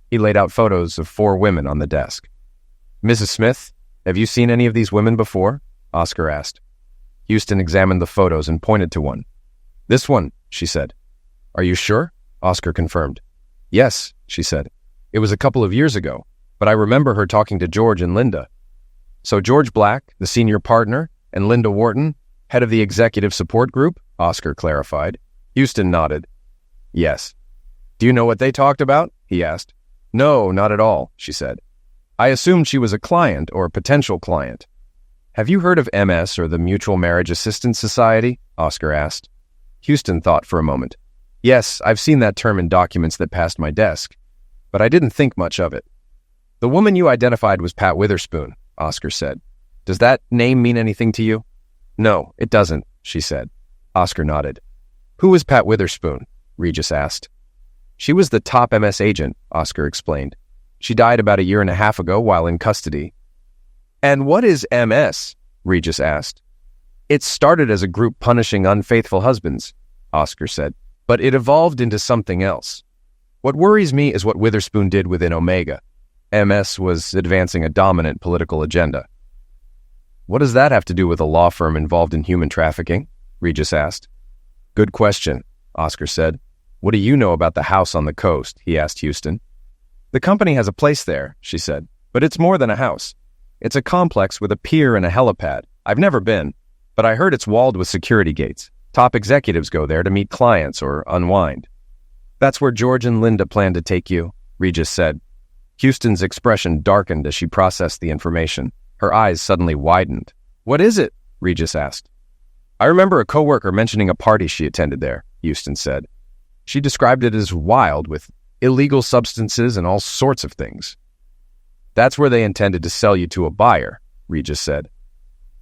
He laid out photos of 4 women on the desk. Mrs. Smith, have you seen any of these women before? Oscar asked. Houston examined the photos and pointed to one. "This one," she said. "Are you sure?" Oscar confirmed. "Yes," she said. "It was a couple of years ago, but I remember her talking to George and Linda." "So George Black, the senior partner, and Linda Wharton, head of the executive support group?" Oscar clarified. Houston nodded. "Yes." "Do you know what they talked about?" he asked. "No, not at all," she said. "I assumed she was a client or a potential client." "Have you heard of MS or the Mutual Marriage Assistance Society?" Oscar asked. Houston thought for a moment. "Yes, I've seen that term in documents that passed my desk, but I didn't think much of it." "The woman you identified was Pat Witherspoon," Oscar said. "Does that name mean anything to you?" "No, it doesn't," she said. Oscar nodded. "Who was Pat Witherspoon?" Regis asked. "She was the top MS agent," Oscar explained. "She died about a year and a half ago while in custody." "And what is MS?" Regis asked. "It started as a group punishing unfaithful husbands," Oscar said, "but it evolved into something else. What worries me is what Witherspoon did within Omega. MS was advancing a dominant political agenda." "What does that have to do with a law firm involved in human trafficking?" Regis asked. "Good question," Oscar said. "What do you know about the house on the coast?" he asked Houston. "The company has a place there," she said, "but it's more than a house. It's a complex with a pier and a helipad. I've never been, but I heard it's walled with security gates. Top executives go there to meet clients or unwind." "That's where George and Linda plan to take you," Regis said. Houston's expression darkened as she processed the information. Her eyes suddenly widened. "What is it?" Regis asked. "I remember a coworker mentioning a party she attended there," Houston said. "She described it as wild, with illegal substances and all sorts of things." "That's where they intended to sell you to a buyer," Regis said.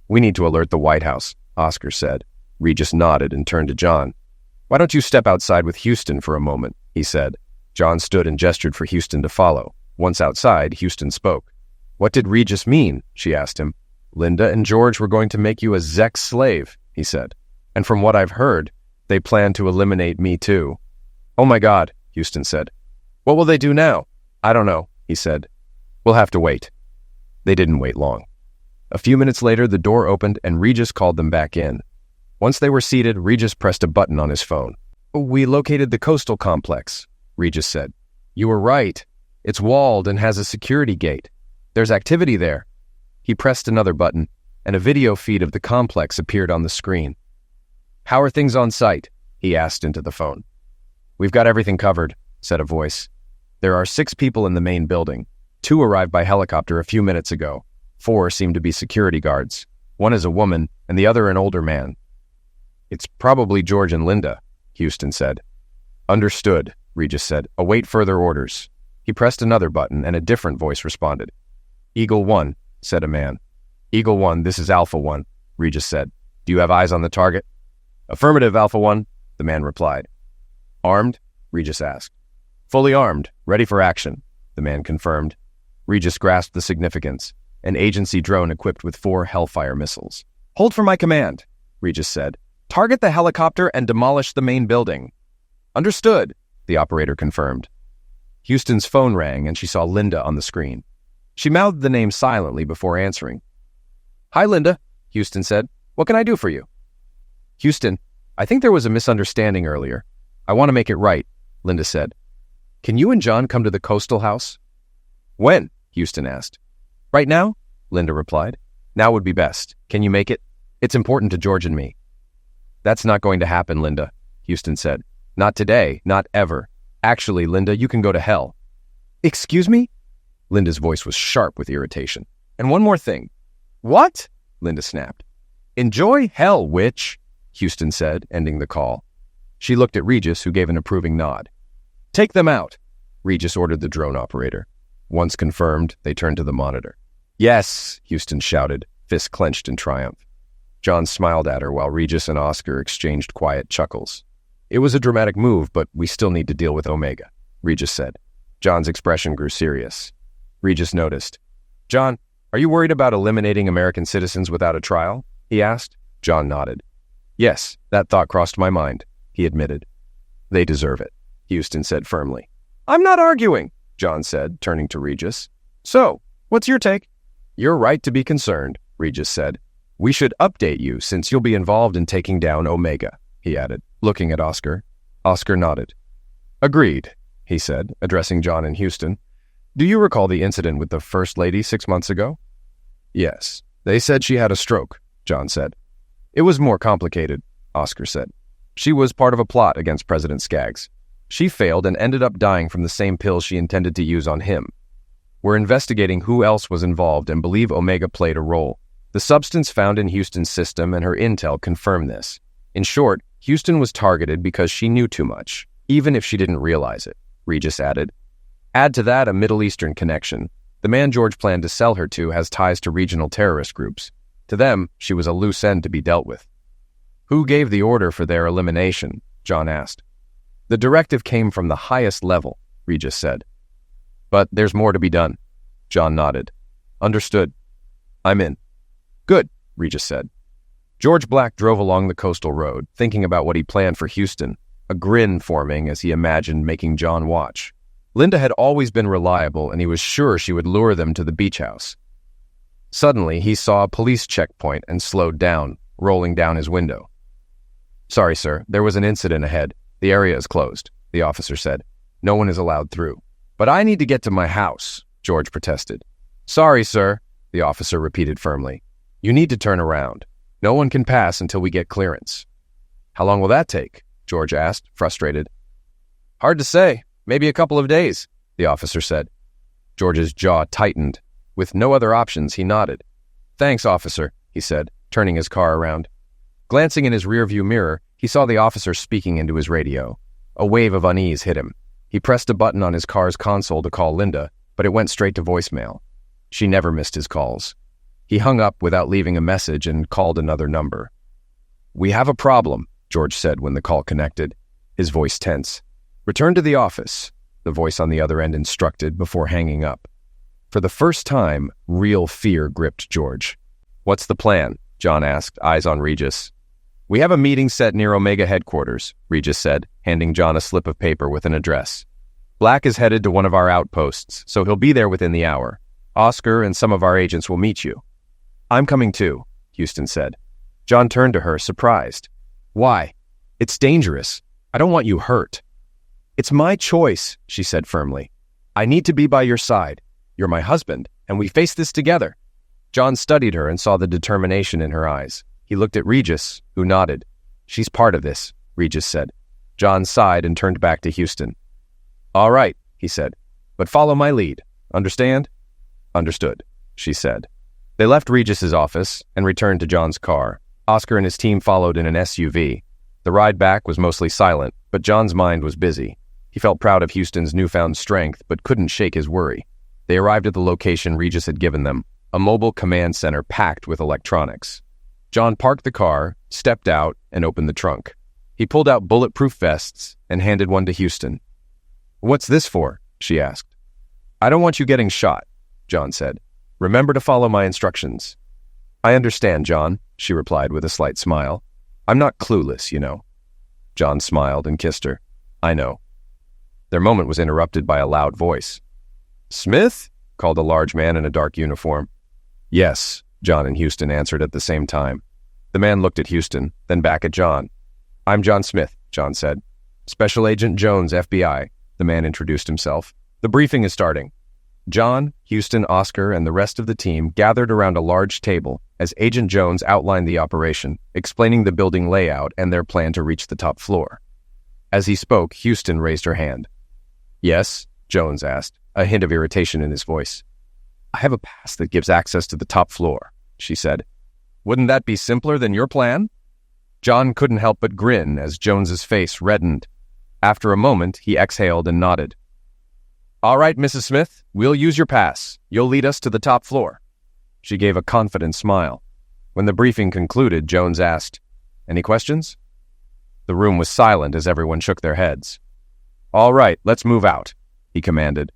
"We need to alert the White House," Oscar said. Regis nodded and turned to John. "Why don't you step outside with Houston for a moment?" he said. John stood and gestured for Houston to follow. Once outside, Houston spoke. "What did Regis mean?" she asked him. "Linda and George were going to make you a Zex slave," he said. "And from what I've heard, they plan to eliminate me too." "Oh my God," Houston said. "What will they do now?" "I don't know," he said. "We'll have to wait." They didn't wait long. A few minutes later, the door opened and Regis called them back in. Once they were seated, Regis pressed a button on his phone. "We located the coastal complex," Regis said. "You were right. It's walled and has a security gate. There's activity there." He pressed another button, and a video feed of the complex appeared on the screen. "How are things on site?" he asked into the phone. "We've got everything covered," said a voice. "There are 6 people in the main building. 2 arrived by helicopter a few minutes ago. 4 seem to be security guards. 1 is a woman, and the other an older man." "It's probably George and Linda," Houston said. "Understood," Regis said. "Await further orders." He pressed another button, and a different voice responded. "Eagle 1, said a man. "Eagle 1, this is Alpha 1, Regis said. "Do you have eyes on the target?" "Affirmative, Alpha 1, the man replied. "Armed?" Regis asked. "Fully armed, ready for action," the man confirmed. Regis grasped the significance. An agency drone equipped with 4 Hellfire missiles. "Hold for my command," Regis said. "Target the helicopter and demolish the main building." "Understood," the operator confirmed. Houston's phone rang and she saw Linda on the screen. She mouthed the name silently before answering. "Hi, Linda," Houston said. "What can I do for you?" "Houston, I think there was a misunderstanding earlier. I want to make it right," Linda said. "Can you and John come to the coastal house?" "When?" Houston asked. "Right now?" Linda replied. "Now would be best. Can you make it? It's important to George and me." "That's not going to happen, Linda," Houston said. "Not today, not ever. Actually, Linda, you can go to hell." "Excuse me?" Linda's voice was sharp with irritation. "And one more thing." "What?" Linda snapped. "Enjoy hell, witch," Houston said, ending the call. She looked at Regis, who gave an approving nod. "Take them out," Regis ordered the drone operator. Once confirmed, they turned to the monitor. "Yes," Houston shouted, fists clenched in triumph. John smiled at her while Regis and Oscar exchanged quiet chuckles. "It was a dramatic move, but we still need to deal with Omega," Regis said. John's expression grew serious. Regis noticed. "John, are you worried about eliminating American citizens without a trial?" he asked. John nodded. "Yes, that thought crossed my mind," he admitted. "They deserve it," Houston said firmly. "I'm not arguing," John said, turning to Regis. "So, what's your take?" "You're right to be concerned," Regis said. We should update you since you'll be involved in taking down Omega, he added, looking at Oscar. Oscar nodded. Agreed, he said, addressing John in Houston. Do you recall the incident with the First Lady 6 months ago? Yes. They said she had a stroke, John said. It was more complicated, Oscar said. She was part of a plot against President Skaggs. She failed and ended up dying from the same pill she intended to use on him. We're investigating who else was involved and believe Omega played a role. The substance found in Houston's system and her intel confirm this. In short, Houston was targeted because she knew too much, even if she didn't realize it, Regis added. Add to that a Middle Eastern connection. The man George planned to sell her to has ties to regional terrorist groups. To them, she was a loose end to be dealt with. Who gave the order for their elimination? John asked. The directive came from the highest level, Regis said. But there's more to be done. John nodded. Understood. I'm in. Good, Regis said. George Black drove along the coastal road, thinking about what he planned for Houston, a grin forming as he imagined making John watch. Linda had always been reliable, and he was sure she would lure them to the beach house. Suddenly, he saw a police checkpoint and slowed down, rolling down his window. Sorry, sir, there was an incident ahead. The area is closed, the officer said. No one is allowed through. But I need to get to my house, George protested. Sorry, sir, the officer repeated firmly. You need to turn around. No one can pass until we get clearance. How long will that take? George asked, frustrated. Hard to say. Maybe a couple of days, the officer said. George's jaw tightened. With no other options, he nodded. Thanks, officer, he said, turning his car around. Glancing in his rearview mirror, he saw the officer speaking into his radio. A wave of unease hit him. He pressed a button on his car's console to call Linda, but it went straight to voicemail. She never missed his calls. He hung up without leaving a message and called another number. We have a problem, George said when the call connected, his voice tense. Return to the office, the voice on the other end instructed before hanging up. For the first time, real fear gripped George. What's the plan? John asked, eyes on Regis. We have a meeting set near Omega headquarters, Regis said, handing John a slip of paper with an address. Black is headed to one of our outposts, so he'll be there within the hour. Oscar and some of our agents will meet you. I'm coming too, Houston said. John turned to her, surprised. Why? It's dangerous. I don't want you hurt. It's my choice, she said firmly. I need to be by your side. You're my husband, and we face this together. John studied her and saw the determination in her eyes. He looked at Regis, who nodded. She's part of this, Regis said. John sighed and turned back to Houston. All right, he said, but follow my lead. Understand? Understood, she said. They left Regis's office and returned to John's car. Oscar and his team followed in an SUV. The ride back was mostly silent, but John's mind was busy. He felt proud of Houston's newfound strength, but couldn't shake his worry. They arrived at the location Regis had given them, a mobile command center packed with electronics. John parked the car, stepped out, and opened the trunk. He pulled out bulletproof vests and handed one to Houston. What's this for? She asked. I don't want you getting shot, John said. Remember to follow my instructions. I understand, John, she replied with a slight smile. I'm not clueless, you know. John smiled and kissed her. I know. Their moment was interrupted by a loud voice. Smith? Called a large man in a dark uniform. Yes, John and Houston answered at the same time. The man looked at Houston, then back at John. I'm John Smith, John said. Special Agent Jones, FBI, the man introduced himself. The briefing is starting. John, Houston, Oscar, and the rest of the team gathered around a large table as Agent Jones outlined the operation, explaining the building layout and their plan to reach the top floor. As he spoke, Houston raised her hand. Yes, Jones asked, a hint of irritation in his voice. I have a pass that gives access to the top floor, she said. Wouldn't that be simpler than your plan? John couldn't help but grin as Jones's face reddened. After a moment, he exhaled and nodded. All right, Mrs. Smith, we'll use your pass. You'll lead us to the top floor. She gave a confident smile. When the briefing concluded, Jones asked, Any questions? The room was silent as everyone shook their heads. All right, let's move out, he commanded.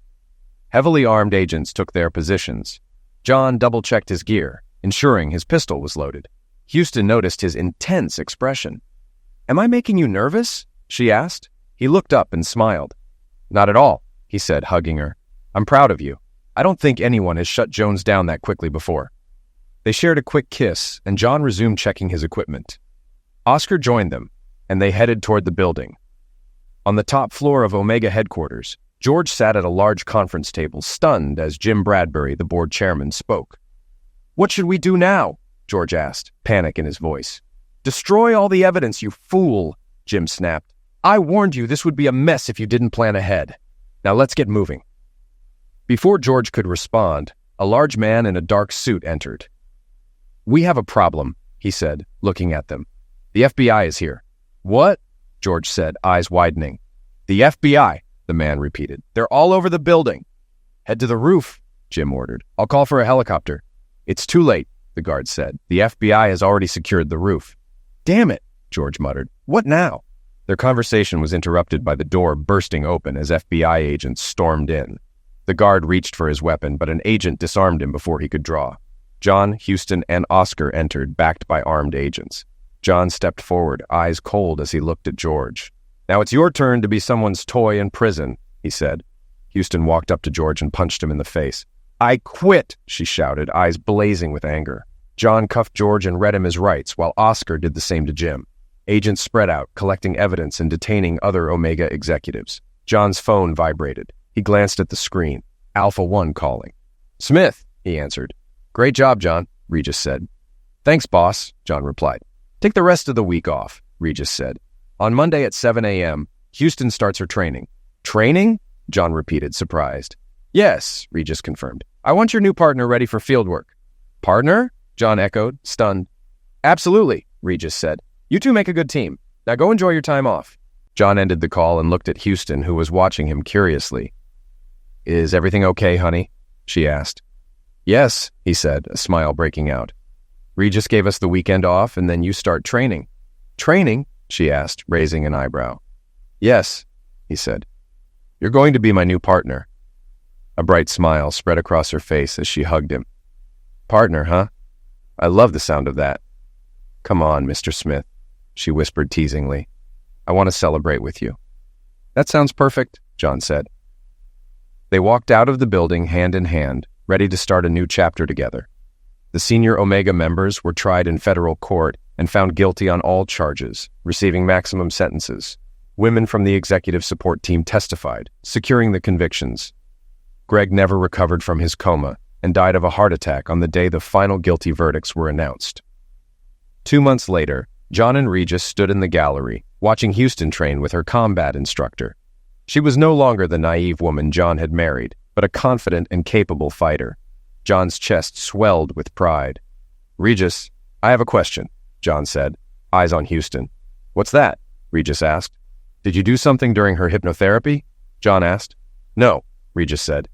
Heavily armed agents took their positions. John double-checked his gear, ensuring his pistol was loaded. Houston noticed his intense expression. Am I making you nervous? She asked. He looked up and smiled. Not at all, he said, hugging her. I'm proud of you. I don't think anyone has shut Jones down that quickly before. They shared a quick kiss, and John resumed checking his equipment. Oscar joined them, and they headed toward the building. On the top floor of Omega headquarters, George sat at a large conference table, stunned as Jim Bradbury, the board chairman, spoke. "What should we do now?" George asked, panic in his voice. "Destroy all the evidence, you fool," Jim snapped. "I warned you this would be a mess if you didn't plan ahead. Now let's get moving." Before George could respond, a large man in a dark suit entered. "We have a problem," he said, looking at them. "The FBI is here." "What?" George said, eyes widening. "The FBI," the man repeated. "They're all over the building." "Head to the roof," Jim ordered. "I'll call for a helicopter." "It's too late," the guard said. "The FBI has already secured the roof." "Damn it," George muttered. "What now?" Their conversation was interrupted by the door bursting open as FBI agents stormed in. The guard reached for his weapon, but an agent disarmed him before he could draw. John, Houston, and Oscar entered, backed by armed agents. John stepped forward, eyes cold as he looked at George. "Now it's your turn to be someone's toy in prison," he said. Houston walked up to George and punched him in the face. "I quit," she shouted, eyes blazing with anger. John cuffed George and read him his rights, while Oscar did the same to Jim. Agents spread out, collecting evidence and detaining other Omega executives. John's phone vibrated. He glanced at the screen. Alpha 1 calling. "Smith," he answered. "Great job, John," Regis said. "Thanks, boss," John replied. "Take the rest of the week off," Regis said. "On Monday at 7 a.m., Houston starts her training." "Training?" John repeated, surprised. "Yes," Regis confirmed. "I want your new partner ready for fieldwork." "Partner?" John echoed, stunned. "Absolutely," Regis said. "You two make a good team. Now go enjoy your time off." John ended the call and looked at Houston, who was watching him curiously. "Is everything okay, honey?" she asked. "Yes," he said, a smile breaking out. "Regis gave us the weekend off, and then you start training." "Training?" she asked, raising an eyebrow. "Yes," he said. "You're going to be my new partner." A bright smile spread across her face as she hugged him. "Partner, huh? I love the sound of that." "Come on, Mr. Smith," she whispered teasingly. "I want to celebrate with you." "That sounds perfect," John said. They walked out of the building hand in hand, ready to start a new chapter together. The senior Omega members were tried in federal court and found guilty on all charges, receiving maximum sentences. Women from the executive support team testified, securing the convictions. Greg never recovered from his coma and died of a heart attack on the day the final guilty verdicts were announced. 2 months later, John and Regis stood in the gallery, watching Houston train with her combat instructor. She was no longer the naive woman John had married, but a confident and capable fighter. John's chest swelled with pride. "Regis, I have a question," John said, eyes on Houston. "What's that?" Regis asked. "Did you do something during her hypnotherapy?" John asked. "No," Regis said.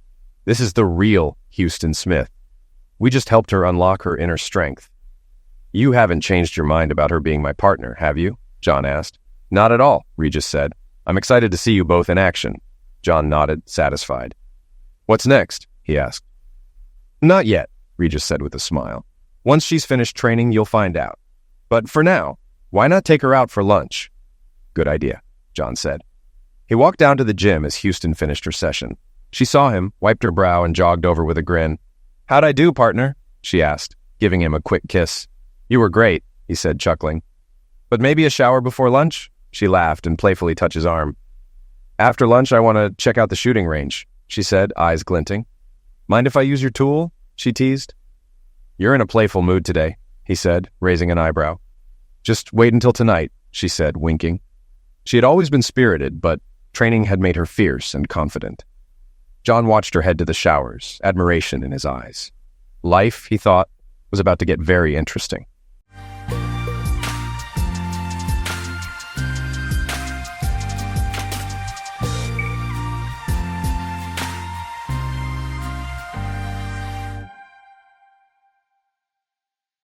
"This is the real Houston Smith. We just helped her unlock her inner strength." "You haven't changed your mind about her being my partner, have you?" John asked. "Not at all," Regis said. "I'm excited to see you both in action." John nodded, satisfied. "What's next?" he asked. "Not yet," Regis said with a smile. "Once she's finished training, you'll find out. But for now, why not take her out for lunch?" "Good idea," John said. He walked down to the gym as Houston finished her session. She saw him, wiped her brow, and jogged over with a grin. "How'd I do, partner?" she asked, giving him a quick kiss. "You were great," he said, chuckling. "But maybe a shower before lunch?" She laughed and playfully touched his arm. "After lunch, I want to check out the shooting range," she said, eyes glinting. "Mind if I use your tool?" she teased. "You're in a playful mood today," he said, raising an eyebrow. "Just wait until tonight," she said, winking. She had always been spirited, but training had made her fierce and confident. John watched her head to the showers, admiration in his eyes. Life, he thought, was about to get very interesting.